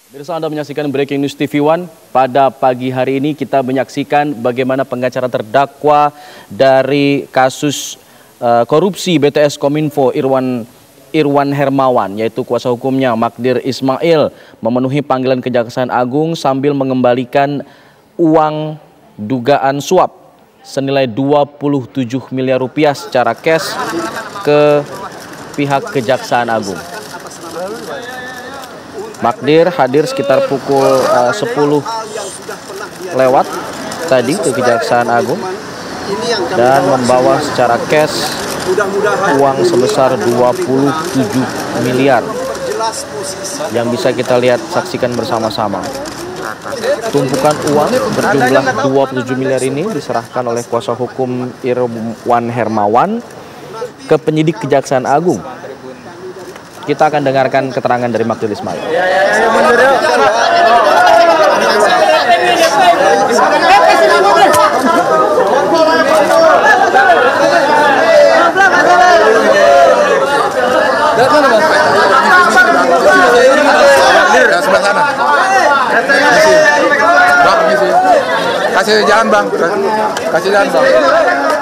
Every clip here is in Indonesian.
Pemirsa, Anda menyaksikan Breaking News TV One. Pada pagi hari ini kita menyaksikan bagaimana pengacara terdakwa dari kasus korupsi BTS Kominfo Irwan Hermawan, yaitu kuasa hukumnya Magdir Ismail, memenuhi panggilan Kejaksaan Agung sambil mengembalikan uang dugaan suap senilai 27 miliar rupiah secara cash ke pihak Kejaksaan Agung. Magdir hadir sekitar pukul 10 lewat tadi ke Kejaksaan Agung dan membawa secara cash uang sebesar 27 miliar yang bisa kita lihat saksikan bersama-sama. Tumpukan uang berjumlah 27 miliar ini diserahkan oleh kuasa hukum Irwan Hermawan ke penyidik Kejaksaan Agung. Kita akan dengarkan keterangan dari Magdir Ismail. Sebelah sana. Kasih jalan bang, kasih jalan bang,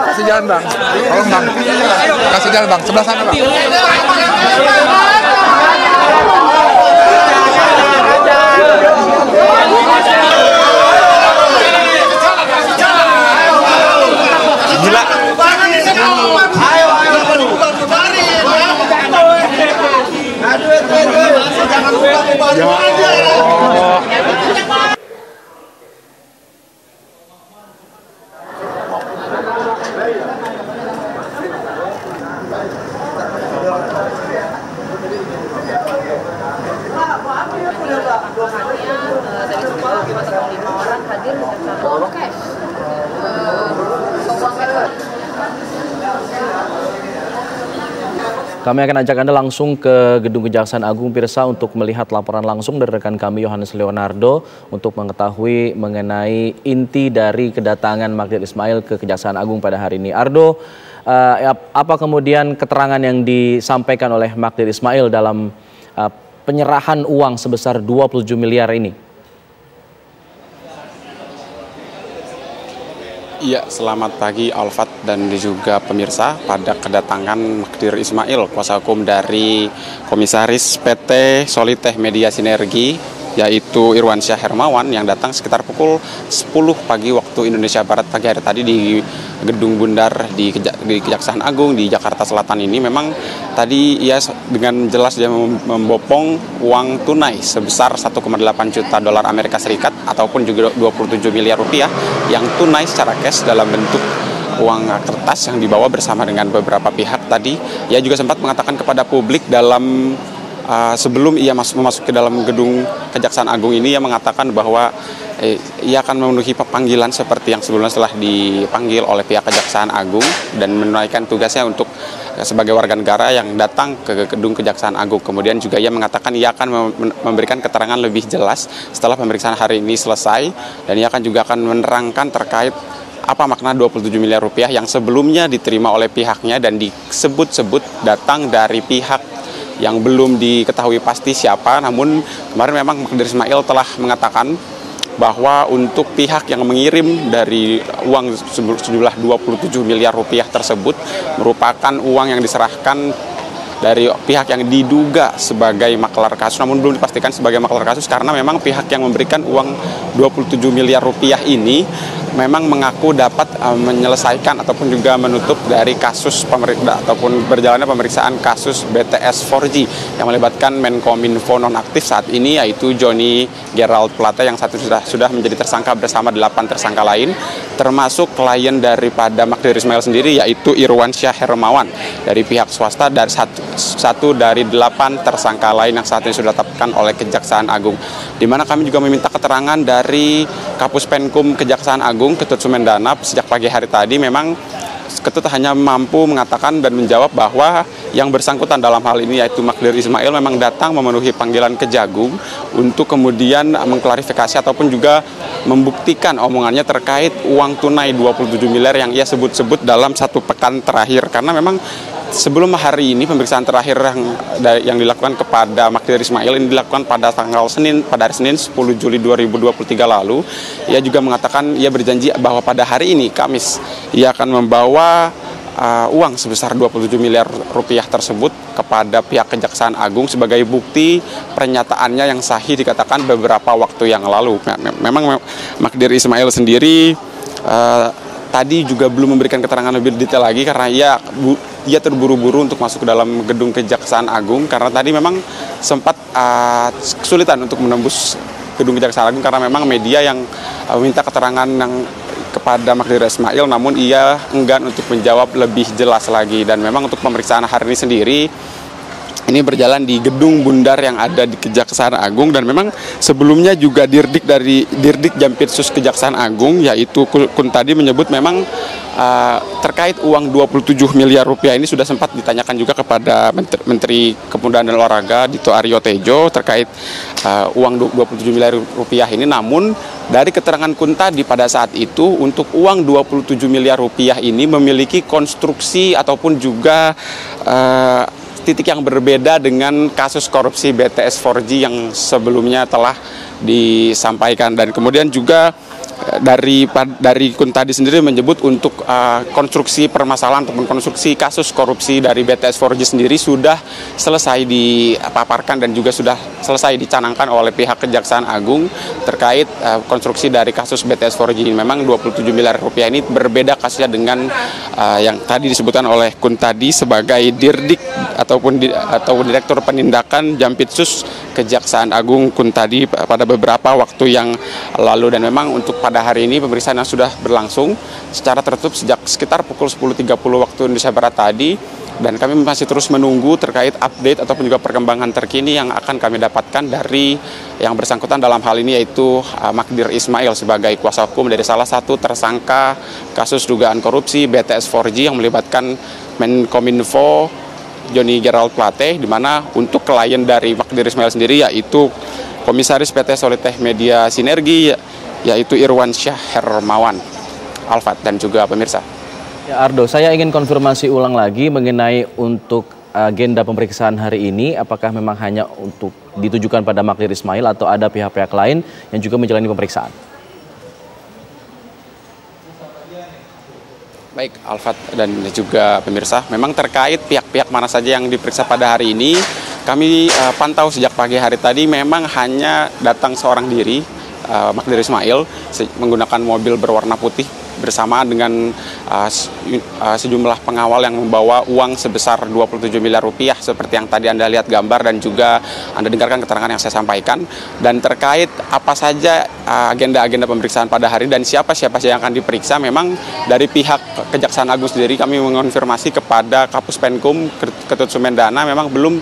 kasih jalan bang, tolong bang, kasih jalan bang, sebelah sana bang. Gila. Kami akan ajak Anda langsung ke Gedung Kejaksaan Agung, Pirsa, untuk melihat laporan langsung dari rekan kami Yohanes Leonardo untuk mengetahui mengenai inti dari kedatangan Magdir Ismail ke Kejaksaan Agung pada hari ini. Ardo, apa kemudian keterangan yang disampaikan oleh Magdir Ismail dalam penyerahan uang sebesar 27 miliar ini? Iya, selamat pagi Alfat dan juga pemirsa. Pada kedatangan Magdir Ismail, kuasa hukum dari Komisaris PT Solitech Media Sinergi, yaitu Irwan Syah Hermawan, yang datang sekitar pukul 10 pagi waktu Indonesia Barat pagi hari tadi di Gedung Bundar di Kejaksaan Agung di Jakarta Selatan ini. Memang tadi ia dengan jelas dia membopong uang tunai sebesar 1,8 juta dolar Amerika Serikat ataupun juga 27 miliar rupiah yang tunai secara cash dalam bentuk uang kertas yang dibawa bersama dengan beberapa pihak. Tadi ia juga sempat mengatakan kepada publik dalam sebelum ia memasuki dalam gedung Kejaksaan Agung ini, ia mengatakan bahwa ia akan memenuhi panggilan seperti yang sebelumnya telah dipanggil oleh pihak Kejaksaan Agung dan menunaikan tugasnya untuk sebagai warga negara yang datang ke gedung Kejaksaan Agung. Kemudian juga ia mengatakan ia akan memberikan keterangan lebih jelas setelah pemeriksaan hari ini selesai, dan ia juga akan menerangkan terkait apa makna 27 miliar rupiah yang sebelumnya diterima oleh pihaknya dan disebut-sebut datang dari pihak yang belum diketahui pasti siapa. Namun kemarin memang Magdir Ismail telah mengatakan bahwa untuk pihak yang mengirim dari uang sejumlah 27 miliar rupiah tersebut merupakan uang yang diserahkan dari pihak yang diduga sebagai maklar kasus, namun belum dipastikan sebagai maklar kasus karena memang pihak yang memberikan uang 27 miliar rupiah ini memang mengaku dapat menyelesaikan ataupun juga menutup dari kasus ataupun berjalannya pemeriksaan kasus BTS 4G yang melibatkan Menkominfo nonaktif saat ini, yaitu Johnny Gerald Plate yang saat itu sudah menjadi tersangka bersama 8 tersangka lain, termasuk klien daripada Magdir Ismail sendiri, yaitu Irwan Syah Hermawan dari pihak swasta, dari satu dari 8 tersangka lain yang saat ini sudah ditetapkan oleh Kejaksaan Agung. Di mana kami juga meminta keterangan dari Kapus Penkum Kejaksaan Agung, Ketut Sumendana. Sejak pagi hari tadi memang Ketut hanya mampu mengatakan dan menjawab bahwa yang bersangkutan dalam hal ini, yaitu Magdir Ismail, memang datang memenuhi panggilan Kejagung untuk kemudian mengklarifikasi ataupun juga membuktikan omongannya terkait uang tunai 27 miliar yang ia sebut-sebut dalam 1 pekan terakhir. Karena memang sebelum hari ini pemeriksaan terakhir yang dilakukan kepada Magdir Ismail ini dilakukan pada hari Senin 10 Juli 2023 lalu. Ia juga mengatakan ia berjanji bahwa pada hari ini Kamis ia akan membawa uang sebesar 27 miliar rupiah tersebut kepada pihak Kejaksaan Agung sebagai bukti pernyataannya yang sahih dikatakan beberapa waktu yang lalu. Memang Magdir Ismail sendiri tadi juga belum memberikan keterangan lebih detail lagi karena ia terburu-buru untuk masuk ke dalam gedung Kejaksaan Agung karena tadi memang sempat kesulitan untuk menembus gedung Kejaksaan Agung karena memang media yang meminta keterangan kepada Magdir Ismail, namun ia enggan untuk menjawab lebih jelas lagi. Dan memang untuk pemeriksaan hari ini sendiri ini berjalan di gedung bundar yang ada di Kejaksaan Agung, dan memang sebelumnya juga Dirdik Jampitsus Kejaksaan Agung yaitu Kuntadi menyebut memang terkait uang 27 miliar rupiah ini sudah sempat ditanyakan juga kepada Menteri Kepemudaan dan Olahraga Dito Aryo Tejo terkait uang 27 miliar rupiah ini. Namun dari keterangan Kuntadi pada saat itu untuk uang 27 miliar rupiah ini memiliki konstruksi ataupun juga titik yang berbeda dengan kasus korupsi BTS 4G yang sebelumnya telah disampaikan. Dan kemudian juga dari Kuntadi sendiri menyebut untuk konstruksi permasalahan ataupun konstruksi kasus korupsi dari BTS 4G sendiri sudah selesai dipaparkan dan juga sudah selesai dicanangkan oleh pihak Kejaksaan Agung terkait konstruksi dari kasus BTS 4G. Memang 27 miliar rupiah ini berbeda kasusnya dengan yang tadi disebutkan oleh Kuntadi sebagai Dirdik atau Direktur Penindakan Jampitsus Kejaksaan Agung Kuntadi pada beberapa waktu yang lalu. Dan memang untuk pada hari ini pemeriksaan yang sudah berlangsung secara tertutup sejak sekitar pukul 10.30 waktu Indonesia Barat tadi, dan kami masih terus menunggu terkait update ataupun juga perkembangan terkini yang akan kami dapatkan dari yang bersangkutan dalam hal ini, yaitu Magdir Ismail sebagai kuasa hukum dari salah satu tersangka kasus dugaan korupsi BTS 4G yang melibatkan Menkominfo Johnny Gerald Plate, di mana untuk klien dari Magdir Ismail sendiri yaitu Komisaris PT Soliteh Media Sinergi yaitu Irwansyah Hermawan. Alfat dan juga pemirsa. Ya Ardo, saya ingin konfirmasi ulang lagi mengenai untuk agenda pemeriksaan hari ini, apakah memang hanya untuk ditujukan pada Magdir Ismail atau ada pihak-pihak lain yang juga menjalani pemeriksaan? Baik, Alfat dan juga pemirsa, memang terkait pihak-pihak mana saja yang diperiksa pada hari ini, kami pantau sejak pagi hari tadi memang hanya datang seorang diri, Magdir Ismail, menggunakan mobil berwarna putih bersamaan dengan sejumlah pengawal yang membawa uang sebesar 27 miliar rupiah seperti yang tadi Anda lihat gambar dan juga Anda dengarkan keterangan yang saya sampaikan. Dan terkait apa saja agenda-agenda pemeriksaan pada hari dan siapa-siapa yang akan diperiksa, memang dari pihak Kejaksaan Agung sendiri kami mengonfirmasi kepada Kapus Penkum Ketut Sumendana memang belum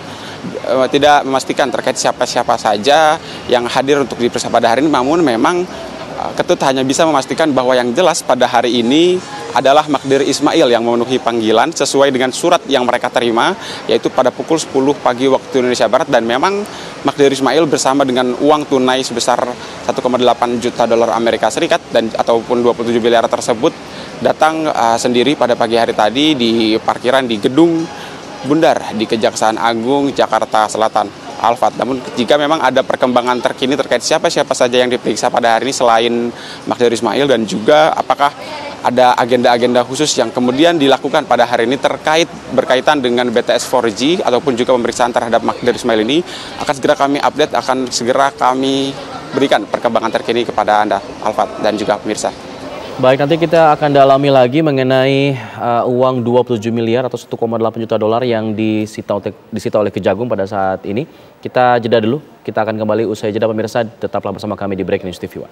tidak memastikan terkait siapa-siapa saja yang hadir untuk diperiksa pada hari ini. Namun memang Ketut hanya bisa memastikan bahwa yang jelas pada hari ini adalah Magdir Ismail yang memenuhi panggilan sesuai dengan surat yang mereka terima, yaitu pada pukul 10 pagi waktu Indonesia Barat. Dan memang Magdir Ismail bersama dengan uang tunai sebesar 1,8 juta dolar Amerika Serikat dan ataupun 27 miliar tersebut datang sendiri pada pagi hari tadi di parkiran di gedung bundar di Kejaksaan Agung Jakarta Selatan. Alfat, namun jika memang ada perkembangan terkini terkait siapa-siapa saja yang diperiksa pada hari ini selain Magdir Ismail, dan juga apakah ada agenda-agenda khusus yang kemudian dilakukan pada hari ini berkaitan dengan BTS 4G ataupun juga pemeriksaan terhadap Magdir Ismail ini, akan segera kami update, akan segera kami berikan perkembangan terkini kepada Anda, Alfat dan juga pemirsa. Baik, nanti kita akan dalami lagi mengenai uang 27 miliar atau 1,8 juta dolar yang disita oleh Kejagung pada saat ini. Kita jeda dulu, kita akan kembali usai jeda pemirsa, tetaplah bersama kami di Breaking News TV One.